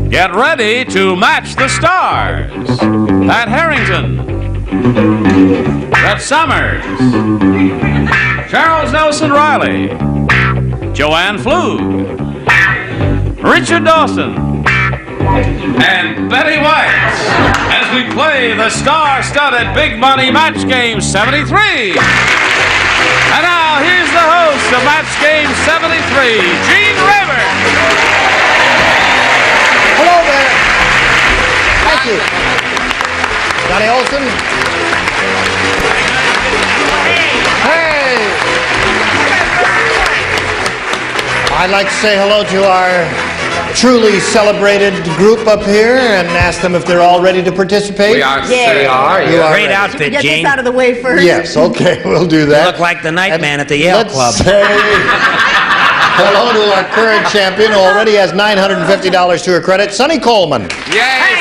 Get ready to match the stars. Pat Harrington, Brett Summers, Charles Nelson Riley, Joanne Flug, Richard Dawson, and Betty White as we play the star-studded Big Money Match Game 73. And now, here's the host of Match Game 73, Gene Rayburn. Hello there. Thank you. Johnny Olson. Hey. I'd like to say hello to our truly celebrated group up here and ask them if they're all ready to participate. We are. Yeah. We are. You are Great ready. outfit, Get Gene. this out of the way first. Yes, okay, we'll do You that. look like the night And man at the Yale let's Club. say hello to our current champion who already has $950 to her credit, Sonny Coleman. Yay!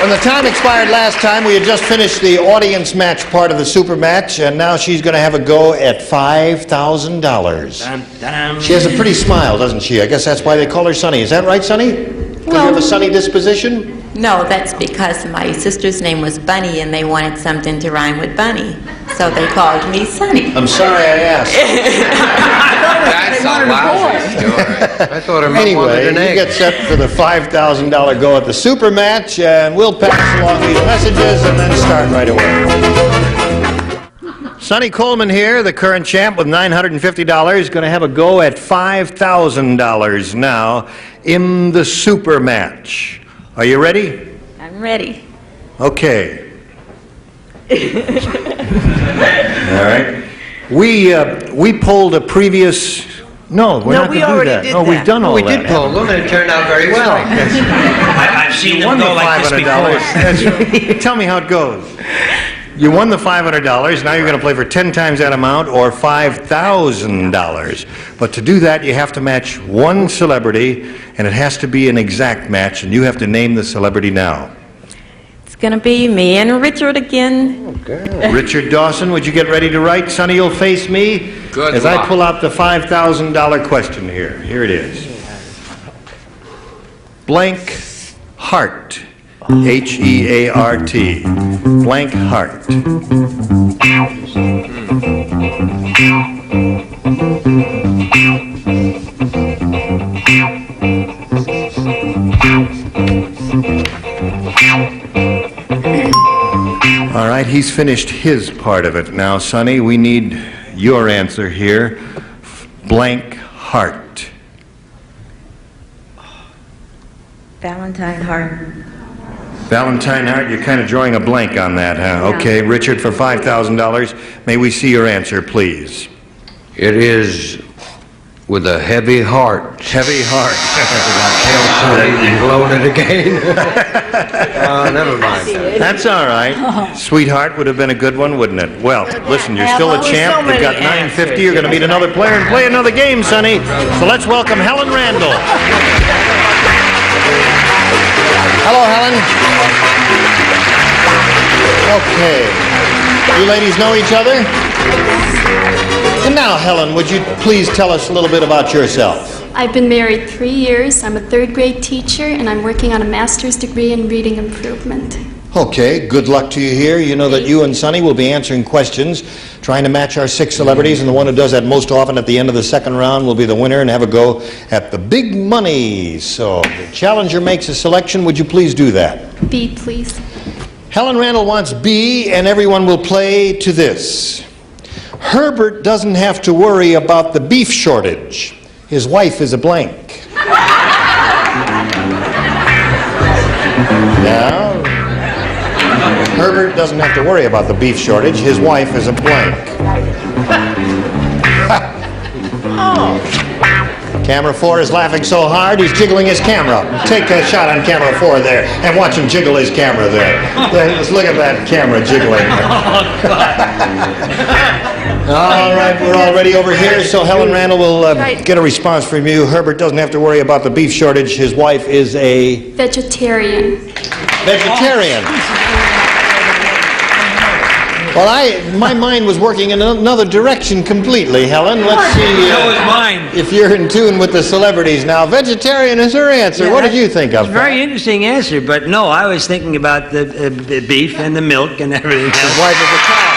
When the time expired last time, we had just finished the audience match part of the super match, and now she's going to have a go at $5,000. Dun, dun. She has a pretty smile, doesn't she? I guess that's why they call her Sonny. Is that right, Sonny? Because you have a sunny disposition? No, that's because my sister's name was Bunny and they wanted something to rhyme with Bunny. So they called me Sunny. I'm sorry I asked. That's a lousy story. I thought her mom Anyway, wanted an you egg. get set for the $5,000 go at the super match, and we'll pass along these messages and then start right away. Sonny Coleman here, the current champ with $950, going to have a go at $5,000 now in the super match. Are you ready? I'm ready. Okay. All right. We pulled a previous. No, we're No, not we going to do already that. did No, we've that. done all We that. did pull them, and it turned out very Well, well. I've seen you them won the go like this $500. before. That's- Tell me how it goes. You won the $500. Now you're going to play for 10 times that amount or $5,000. But to do that, you have to match one celebrity, and it has to be an exact match, and you have to name the celebrity now. It's going to be me and Richard again. Richard Dawson, would you get ready to write? Sonny, you'll face me Good as luck. I pull out the $5,000 question here. Here it is. Blank heart. H-E-A-R-T. Blank heart. All right, he's finished his part of it. Now, Sonny, we need your answer here. Blank heart. Valentine Hart. Valentine Hart, you're kind of drawing a blank on that, huh? Yeah. Okay, Richard, for $5,000, may we see your answer, please? It is with a heavy heart. Heavy heart. You blown it again. Never mind. That's all right. Sweetheart would have been a good one, wouldn't it? Well, listen, you're still a Well, champ. so You've got many $950. You're going to meet another player and play another game, Sonny. So let's welcome Helen Randall. Hello, Helen. Okay. You ladies know each other? And now, Helen, would you please tell us a little bit about yourself? I've been married 3 years. I'm a third grade teacher, and I'm working on a master's degree in reading improvement. Okay, good luck to you here. You know that you and Sonny will be answering questions, trying to match our 6 celebrities, and the one who does that most often at the end of the second round will be the winner and have a go at the big money. So, the challenger makes a selection. Would you please do that? B, please. Helen Randall wants B, and everyone will play to this. Herbert doesn't have to worry about the beef shortage. His wife is a blank. Now, Herbert doesn't have to worry about the beef shortage. His wife is a blank. Camera 4 is laughing so hard, he's jiggling his camera. Take a shot on camera 4 there and watch him jiggle his camera there. Let's look at that camera jiggling. All right, we're already over here, so Helen Randall will get a response from you. Herbert doesn't have to worry about the beef shortage. His wife is a Vegetarian. vegetarian. Well, my mind was working in another direction completely, Helen. Let's see So is mine. if you're in tune with the celebrities now. Vegetarian is her answer. Yeah, What did you think of? It's a very interesting answer, but no, I was thinking about the beef and the milk and everything else. Wife of the cow.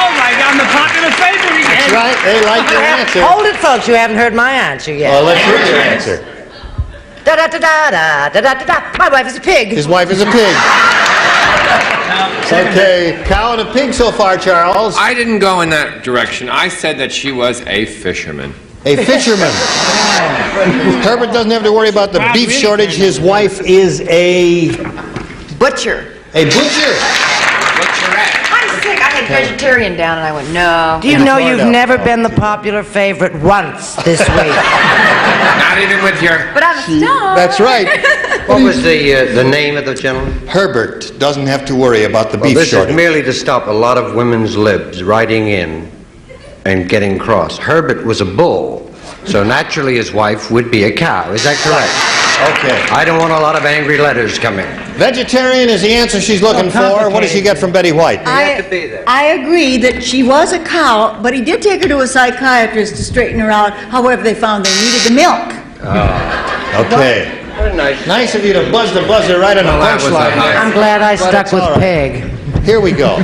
Oh my God, I'm the popular favorite again. That's right. They like your answer. Hold it, folks. You haven't heard my answer yet. Well, let's hear your answer. Da da da da da da da da. My wife is a pig. His wife is a pig. Okay, cow and a pig so far, Charles. I didn't go in that direction. I said that she was a fisherman. A fisherman. Herbert doesn't have to worry about the beef shortage. His wife is a Butcher. butcher. I'm sick. I had vegetarian down, and I went, no. Do you In know Florida. you've never been the popular favorite once this week? Not even with your... But I'm a star. That's right. What was the name of the gentleman? Herbert doesn't have to worry about the Well, beef this shortage. is merely to stop a lot of women's libs writing in and getting cross. Herbert was a bull, so naturally his wife would be a cow. Is that correct? Okay. I don't want a lot of angry letters coming. Vegetarian is the answer she's looking for. What does she get from Betty White? have to be there. I agree that she was a cow, but he did take her to a psychiatrist to straighten her out. However, they found they needed the milk. Okay. What a nice... Nice of you to buzz the buzzer right on the Well, that was a punchline. high- I'm glad I stuck it's with all right. pig. Here we go.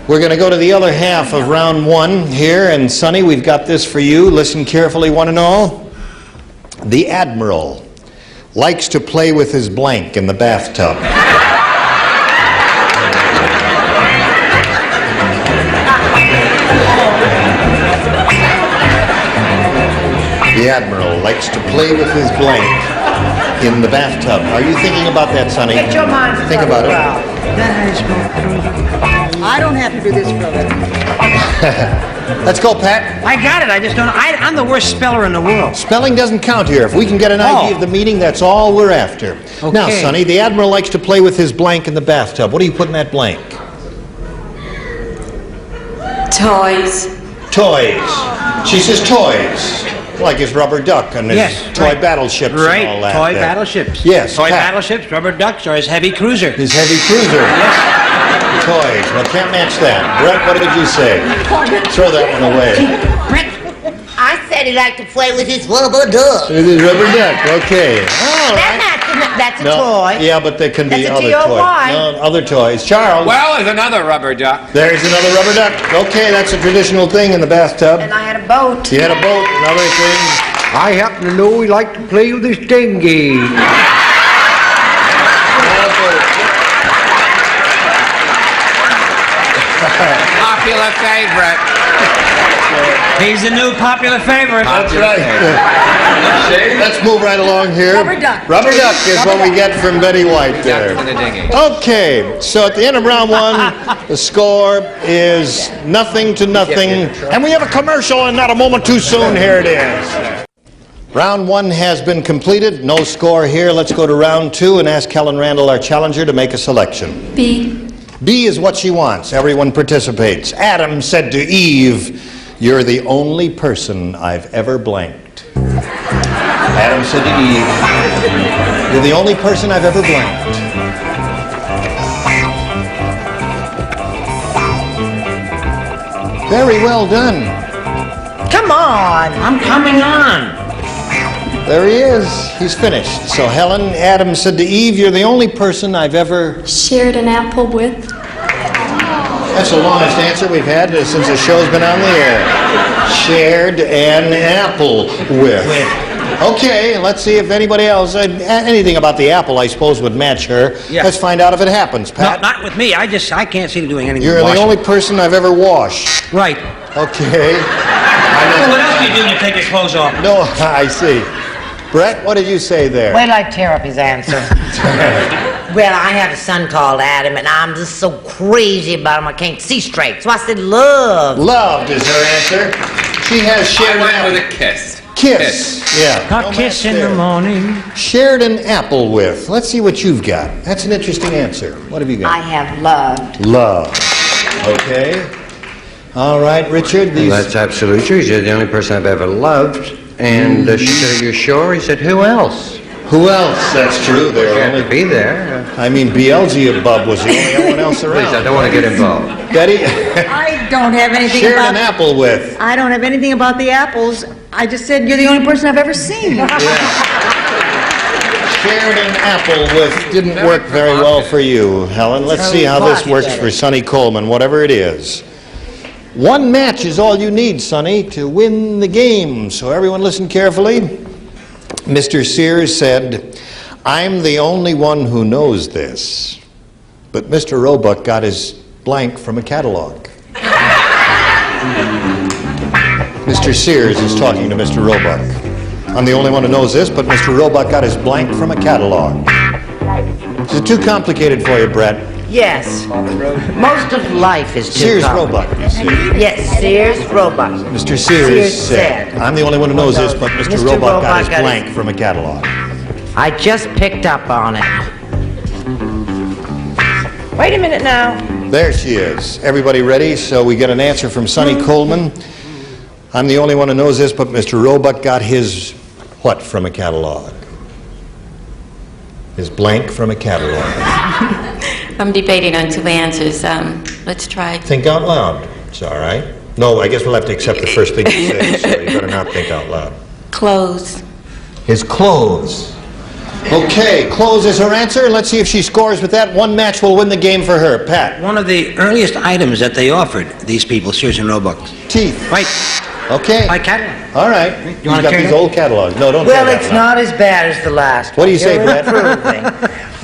We're going to go to the other half of round one here. And Sonny, we've got this for you. Listen carefully, one and all. The Admiral likes to play with his blank in the bathtub. The Admiral likes to play with his blank in the bathtub. Are you thinking about that, Sonny? Get your mind Think about it. I don't have to do this for a living. Let's go, Pat. I got it. I just don't. I'm the worst speller in the world. Spelling doesn't count here. If we can get an idea of the meaning, that's all we're after. Now, Okay. Sonny, the Admiral likes to play with his blank in the bathtub. What do you put in that blank? Toys. Toys. She says toys. Like his rubber duck and his Yes, toy right. battleships Right. and all that. Toy there. battleships. Yes, Toy Pat. battleships, rubber ducks, or his heavy cruiser. His heavy cruiser. Toys. Well, can't match that. Brett, what did you say? Throw that one away. I said he liked to play with his rubber duck. With his rubber duck. Okay. All right. That's a No, toy. yeah, but there can be That's a other T-O-Y. toys. No, other toys. Charles. Well, there's another rubber duck. There's another rubber duck. Okay, that's a traditional thing in the bathtub. And I had a boat. You had a boat, another thing. I happen to know he liked to play with his dinghy. Popular favorite. He's the new popular favorite. That's right. Let's move right along here. Rubber duck. Rubber duck is what we get from Betty White Duck there. in the dinghy. Okay, so at the end of round one, the score is 0-0, and we have a commercial and not a moment too soon. Here it is. Round one has been completed. No score here. Let's go to round two and ask Helen Randall, our challenger, to make a selection. B. B is what she wants. Everyone participates. Adam said to Eve, "You're the only person I've ever blanked." Adam said to Eve, "You're the only person I've ever blanked." Very well done. Come on. I'm coming on. There he is. He's finished. So Helen, Adam said to Eve, "You're the only person I've ever..." Shared an apple with. That's the longest answer we've had since the show's been on the air. Shared an apple with. Okay, let's see if anybody else, anything about the apple, I suppose, would match her. Yeah. Let's find out if it happens, No, Pat. not with me. I can't see doing anything. You're the washing. only person I've ever washed. Right. Okay. Well, what else do you do when you take your clothes off? No, I see. Brett, what did you say there? Wait till I tear up his answer. Well, I have a son called Adam, and I'm just so crazy about him I can't see straight. So I said love. Loved is her answer. She has shared I an went apple. with a kiss. Kiss. Yeah. A kiss in the morning. Shared an apple with. Let's see what you've got. That's an interesting answer. What have you I got? have loved. Love. Okay. All right, Richard. These. Well, that's absolutely true. He said the only person I've ever loved. And she said, "Are you sure?" He said, "Who else?" Who else? That's true. There Had only to be there. I mean, Beelzebub was the only one else around. Please, I don't want to get involved. Betty, I don't have anything shared an about... apple with. I don't have anything about the apples. I just said you're the only person I've ever seen. Shared an apple with didn't work very well for you, Helen. Let's see how this works for Sonny Coleman, whatever it is. One match is all you need, Sonny, to win the game. So everyone listen carefully. Mr. Sears said, "I'm the only one who knows this." But Mr. Roebuck got his blank from a catalog. Mr. Sears is talking to Mr. Roebuck. "I'm the only one who knows this, but Mr. Roebuck got his blank from a catalog." Is it too complicated for you, Brett? Yes. Most of life is too Sears complicated. Roebuck, you see. Yes, Sears Roebuck. Mr. Sears said, "I'm the only one who knows this, but Mr. Mr. Roebuck got Roebuck his got blank from a catalog." I just picked up on it. Wait a minute now. There she is. Everybody ready? So we get an answer from Sonny Coleman. "I'm the only one who knows this, but Mr. Roebuck got his what from a catalog?" His blank from a catalog. I'm debating on two answers. Let's try. Think out loud. It's all right. No, I guess we'll have to accept the first thing you say, so you better not think out loud. Clothes. His clothes. Okay, clothes is her answer. Let's see if she scores with that. One match will win the game for her. Pat. One of the earliest items that they offered, these people, Sears and Roebuck. Teeth. Right. Okay. By catalog. All right. You wanna He's got carry these that? old catalogs. No, don't Well, tear that it's one out. not as bad as the last What do you say, You're Brett? improving.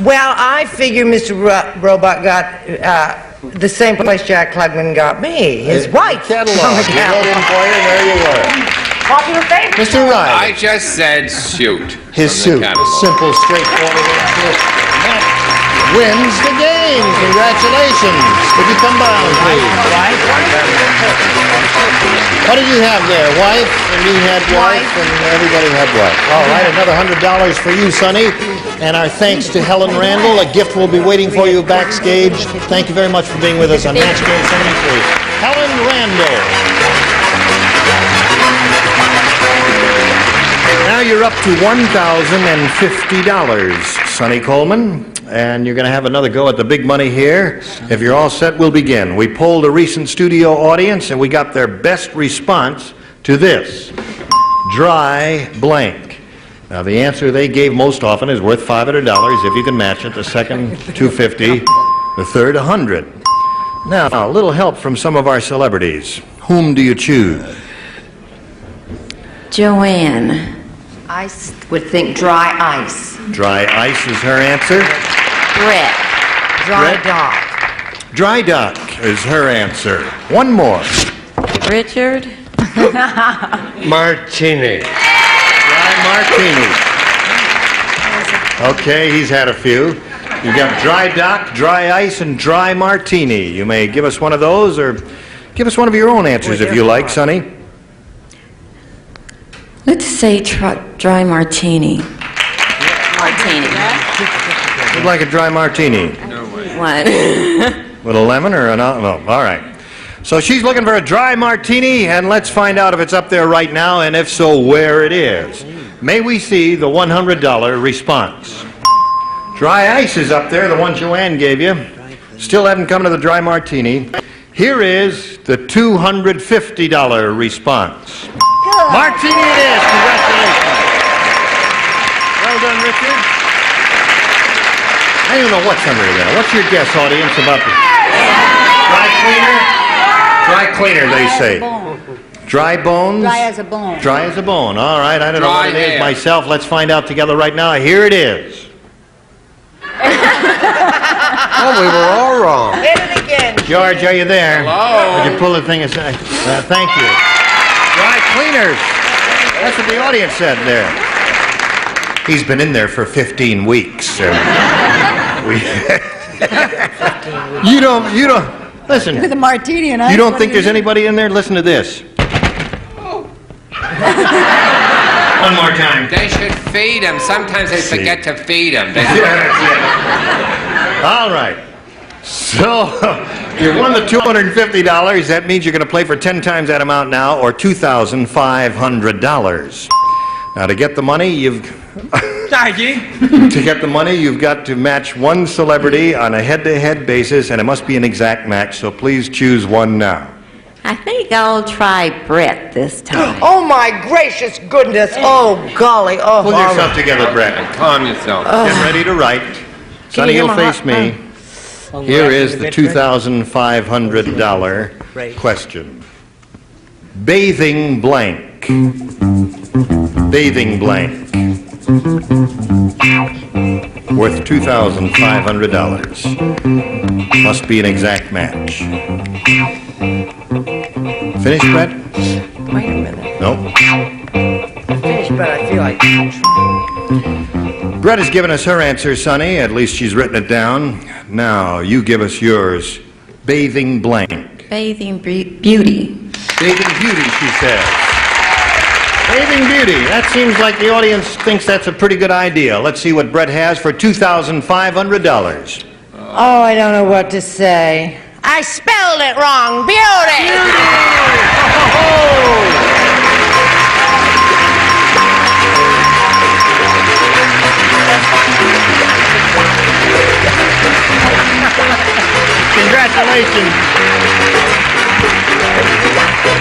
Well, I figure Mr. Roebuck got the same place Jack Klugman got me. His wife. Catalog. From the You wrote in for you, and there you were. Popular favorite. Mr. Riley. I just said suit. His from the suit. catalog. Simple, straightforward answer. That wins the game. Congratulations. Would you come down, please? What did you have there? Wife, and you had wife, and everybody had wife. All right, another $100 for you, Sonny. And our thanks to Helen Randall. A gift will be waiting for you backstage. Thank you very much for being with us on Match Game 73. Helen Randall. Now you're up to $1,050, Sonny Coleman, and you're going to have another go at the big money here. If you're all set, we'll begin. We polled a recent studio audience, and we got their best response to this: dry blank. Now, the answer they gave most often is worth $500 if you can match it. The second, $250. The third, $100. Now, a little help from some of our celebrities. Whom do you choose? Joanne. I would think dry ice. Dry ice is her answer. Brett. Dry Brett? dog. Dry duck is her answer. One more. Richard. Martini. Dry martini. Okay, he's had a few. You got dry duck, dry ice, and dry martini. You may give us one of those, or give us one of your own answers if you like, Sonny. Let's say dry martini. Martini. You'd like a dry martini What? with a lemon or an no? All right. So she's looking for a dry martini, and let's find out if it's up there right now, and if so, where it is. May we see the $100 response? Dry ice is up there, the one Joanne gave you. Still haven't come to the dry martini. Here is the $250 response. Martini it is. Congratulations. Well done, Richard. I don't even know what's under there. What's your guess, audience, about the dry cleaner? Dry cleaner, they say. Dry bones? Dry as a bone. Dry as a bone. All right, I don't know Dry what it is hair. myself. Let's find out together right now. Here it is. Oh, we were all wrong. Hit it again. George, are you there? Hello? Would you pull the thing aside? Thank you. Dry cleaners. That's what the audience said there. He's been in there for 15 weeks. You don't, listen. With a martini and ice. You don't what think do you there's do? anybody in there? Listen to this. One more time. They should feed them. Sometimes they forget to feed them. All right. So, you won the $250. That means you're going to play for 10 times that amount now, or $2,500. Now, to get the money, you've Sorry, G. To get the money, you've got to match one celebrity on a head-to-head basis, and it must be an exact match, so please choose one now. I think I'll try Brett this time. Oh, my gracious goodness. Oh, golly. Oh, Pull yourself together, Brett. Calm yourself. Get ready to write. Sonny, hear you'll my face heart? me. Here is the $2,500 question. Bathing blank. Bathing blank. Worth $2,500. Must be an exact match. Finished, Brett? Wait a minute. No. I'm finished, but I feel like... Brett has given us her answer, Sonny. At least she's written it down. Now, you give us yours. Bathing blank. Bathing Beauty. Bathing Beauty, she says. Bathing Beauty. That seems like the audience thinks that's a pretty good idea. Let's see what Brett has for $2,500. Oh, I don't know what to say. I spelled it wrong. Beauty! Congratulations.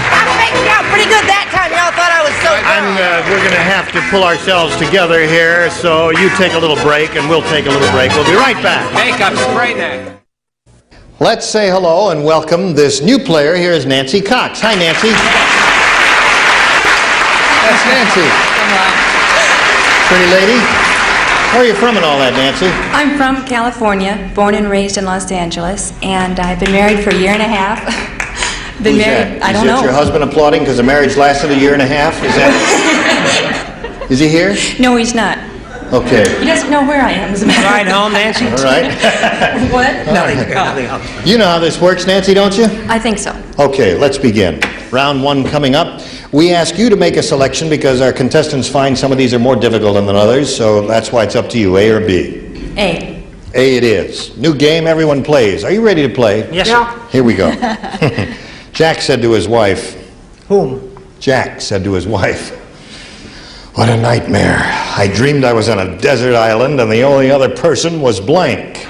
I'm making out pretty good that time. Y'all thought I was so good. We're going to have to pull ourselves together here, so you take a little break, and we'll take a little break. We'll be right back. Makeup, spray that. Let's say hello and welcome this new player. Here is Nancy Cox. Hi, Nancy. That's Nancy. Pretty lady. Where are you from and all that, Nancy? I'm from California, born and raised in Los Angeles, and I've been married for a year and a half. Been Who's married, that? I don't Is know. it your husband applauding because the marriage lasted a year and a half? Is that? Is he here? No, he's not. Okay. He doesn't know where I am, as a matter of Ride home, Nancy? All right. What? Nothing else. You know how this works, Nancy, don't you? I think so. Okay, let's begin. Round one coming up. We ask you to make a selection because our contestants find some of these are more difficult than others, so that's why it's up to you, A or B. A. A it is. New game, everyone plays. Are you ready to play? Yes, sir. Here we go. Jack said to his wife. Whom? Jack said to his wife, "What a nightmare. I dreamed I was on a desert island and the only other person was blank."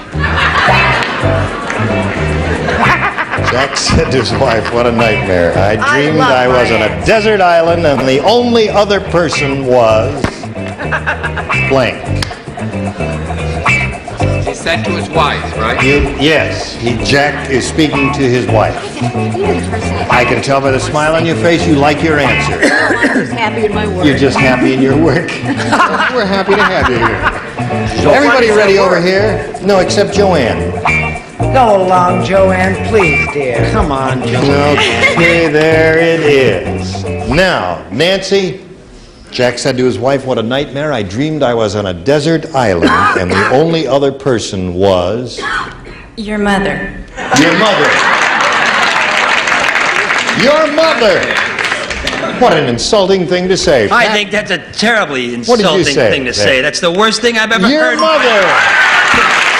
Jack said to his wife, "What a nightmare. I dreamed I was on a desert island and the only other person was blank." He said to his wife, right? Yes, Jack is speaking to his wife. I can tell by the smile on your face you like your answer. I'm just happy in my work. You're just happy in your work. We're happy to have you here. Everybody ready over here? No, except Joanne. Go along, Joanne, please, dear. Come on, Joe. Okay, there it is. Now, Nancy, Jack said to his wife, "What a nightmare. I dreamed I was on a desert island and the only other person was..." Your mother. Your mother. Your mother. What an insulting thing to say. I think that's a terribly What did you insulting say? thing to say. That's the worst thing I've ever Your heard. mother.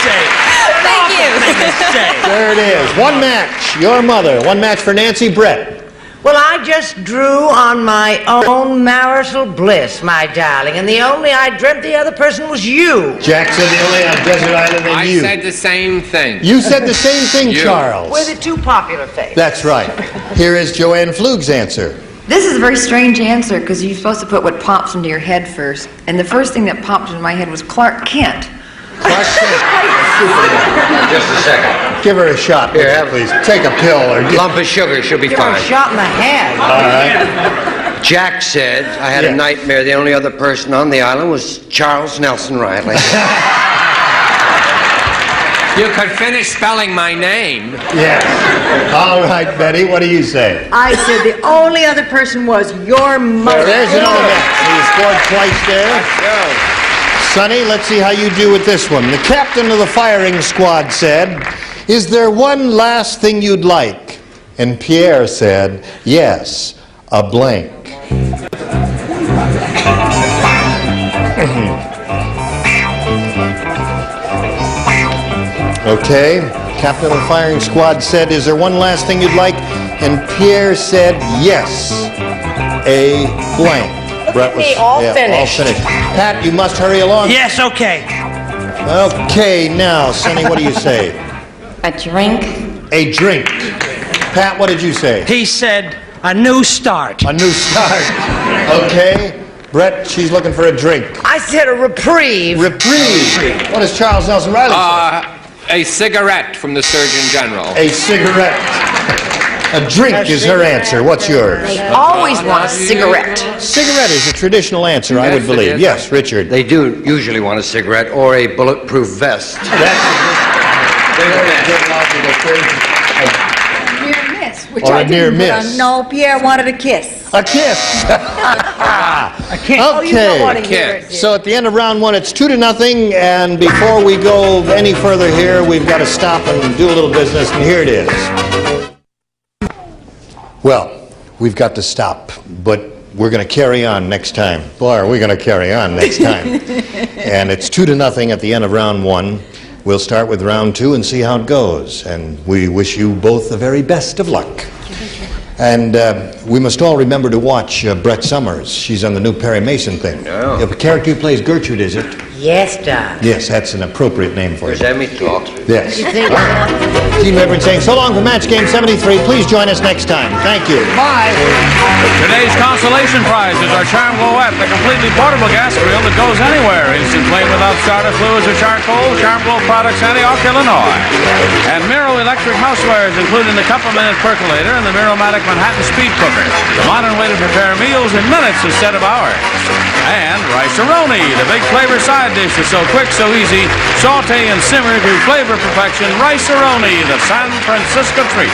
Say. Thank you. Say. There it is. One match. Your mother. One match for Nancy. Brett. Well, I just drew on my own marital bliss, my darling, and the only I dreamt the other person was you. Jack said the only on desert island than I you. said the same thing. You said the same thing, You. Charles. We're the two popular faces. That's right. Here is Joanne Flug's answer. This is a very strange answer because you're supposed to put what pops into your head first. And the first thing that popped into my head was Clark Kent. Just a second. Give her a shot. Here, have- please. Take a pill or Lump of sugar, she'll be Give her a fine. shot in the head. All right. Jack said, I had a Yes. nightmare. The only other person on the island was Charles Nelson Riley. You could finish spelling my name. Yes. All right, Betty. What do you say? I said the only other person was your mother. There's another match. You scored twice there. Sonny, let's see how you do with this one. The captain of the firing squad said, "Is there one last thing you'd like?" And Pierre said, "Yes, a blank." Okay. Captain of the firing squad said, "Is there one last thing you'd like?" And Pierre said, "Yes, a blank." Brett was all all finished. finished. Pat, you must hurry along. Yes, okay. Okay, now, Sonny, what do you say? A drink? A drink. Pat, what did you say? He said a new start. A new start. Okay. Brett, she's looking for a drink. I said a reprieve. Reprieve. What does Charles Nelson Riley say? A cigarette from the Surgeon General. A cigarette. A drink is her answer. What's yours? They always want a cigarette. Cigarette is a traditional answer, I would Yes, it believe. is. Yes, Richard. They do usually want a cigarette or a bulletproof vest. Near miss, which Or I a near didn't put on. miss. No, Pierre wanted a kiss. A kiss. Oh, you don't want Okay. to hear it. So at the end of round one, it's 2-0, and before we go any further here, we've got to stop and do a little business, and here it is. Well, we've got to stop, but we're going to carry on next time. Boy, are we going to carry on next time. And it's 2-0 at the end of round one. We'll start with round two and see how it goes. And we wish you both the very best of luck. And we must all remember to watch Brett Summers. She's on the new Perry Mason thing. No. The character who plays Gertrude, is it? Yes, Doc. Yes, that's an appropriate name for Where's it. Emmy talk? Yes. You think? Gene Reverend saying so long for Match Game 73. Please join us next time. Thank you. Bye. Today's consolation prize is our Charm Glow-Ette, the completely portable gas grill that goes anywhere. Instant flame without starter fluids or charcoal. Charm Glow products, Antioch, Illinois. And Miro electric housewares, including the Cup-A-Minute percolator and the Miromatic Manhattan speed cooker. The modern way to prepare meals in minutes instead of hours. And Rice-A-Roni, the big flavor side dish is so quick, so easy. Saute and simmer to flavor perfection. Rice-A-Roni, the San Francisco treat.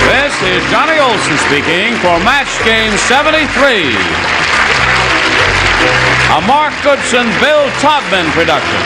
This is Johnny Olson speaking for Match Game 73. A Mark Goodson, Bill Todman production.